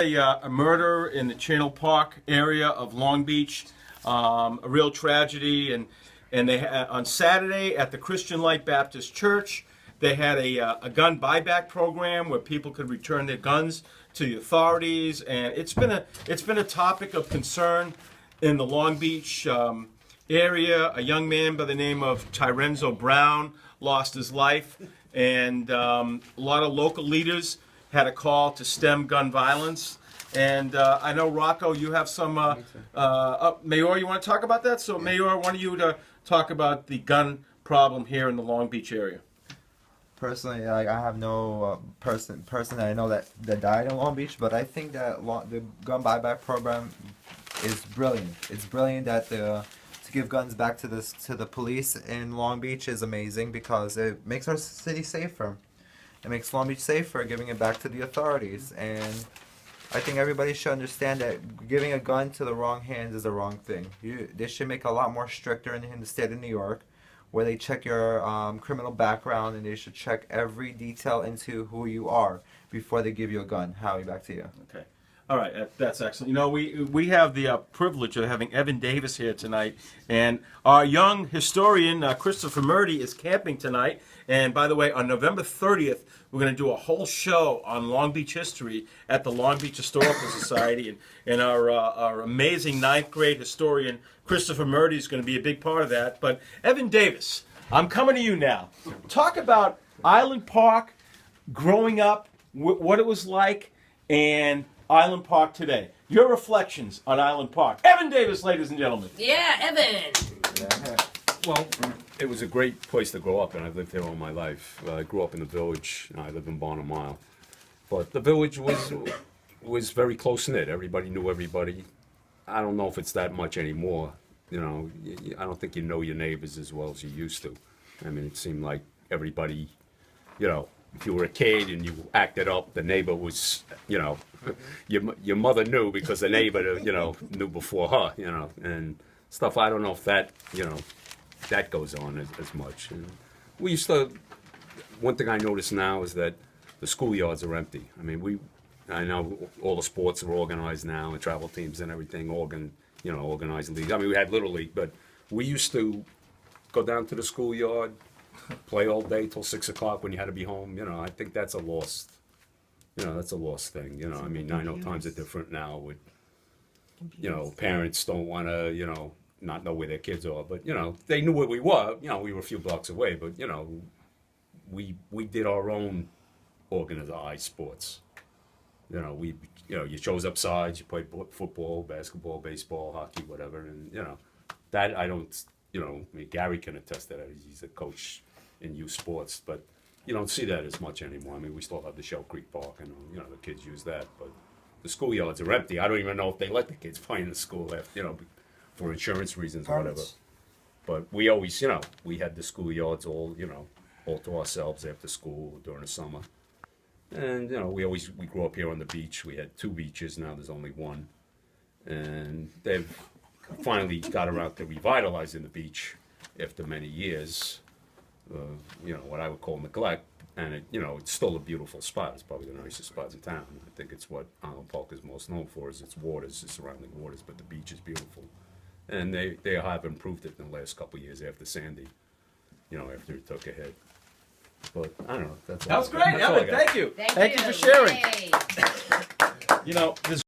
A murder in the Channel Park area of Long Beach, a real tragedy, and they had, on Saturday at the Christian Light Baptist Church, they had a gun buyback program where people could return their guns to the authorities, and it's been a topic of concern in the Long Beach area. A young man by the name of Tyrenzo Brown lost his life, and a lot of local leaders had a call to stem gun violence. And I know, Rocco, you have some, Mayor, you want to talk about that? So, Mayor, I want you to talk about the gun problem here in the Long Beach area. Personally, like, I have no person that I know that died in Long Beach, but I think that the gun buyback program is brilliant. It's brilliant that to give guns back to the police in Long Beach is amazing because it makes our city safer. It makes Long Beach safer, giving it back to the authorities. And I think everybody should understand that giving a gun to the wrong hands is the wrong thing. They should make a lot more stricter in the state of New York, where they check your criminal background, and they should check every detail into who you are before they give you a gun. Howie, back to you. Okay. All right, that's excellent. You know, we have the privilege of having Evan Davis here tonight, and our young historian, Christopher Murdy, is camping tonight. And by the way, on November 30th, we're going to do a whole show on Long Beach history at the Long Beach Historical Society, and our amazing 9th grade historian, Christopher Murdy, is going to be a big part of that. But Evan Davis, I'm coming to you now. Talk about Island Park, growing up, what it was like, and Island Park today. Your reflections on Island Park. Evan Davis, ladies and gentlemen. Yeah, Evan. Yeah. Well, it was a great place to grow up, and I've lived here all my life. I grew up in the village. I live in Barnum Mile. But the village was very close-knit. Everybody knew everybody. I don't know if it's that much anymore. You know, I don't think you know your neighbors as well as you used to. I mean, it seemed like everybody, you know, if you were a kid and you acted up, the neighbor was, you know, your mother knew because the neighbor, you know, knew before her, you know, and stuff. I don't know if that, you know, that goes on as much. And we used to, one thing I notice now is that the schoolyards are empty. I mean, I know all the sports are organized now, and travel teams and everything, organized leagues. I mean, we had Little League, but we used to go down to the schoolyard, play all day till 6 o'clock when you had to be home. You know, I think that's a lost, you know, that's a lost thing. You know, I mean, I know times are different now with, you know, parents don't want to, you know, not know where their kids are, but, you know, they knew where we were. You know, we were a few blocks away, but, you know, we did our own organized sports. You know, you chose up sides, you played football, basketball, baseball, hockey, whatever, and, you know, that I don't, you know, I mean, Gary can attest to that. He's a coach in youth sports, but you don't see that as much anymore. I mean, we still have the Shell Creek Park, and, you know, the kids use that, but the schoolyards are empty. I don't even know if they let the kids play in the school after, you know, for insurance reasons or whatever. But we always, you know, we had the schoolyards all, you know, all to ourselves after school during the summer. And, you know, we grew up here on the beach. We had 2 beaches, now there's only 1. And they've finally got around to revitalizing the beach after many years of, you know, what I would call neglect. And, it, you know, it's still a beautiful spot. It's probably the nicest spot in town. I think it's what Island Park is most known for, is its waters, its surrounding waters, but the beach is beautiful. And they have improved it in the last couple of years after Sandy, you know, after it took a hit. But I don't know. That was great, Evan. Thank you. Thank you for sharing. Yay. You know, there's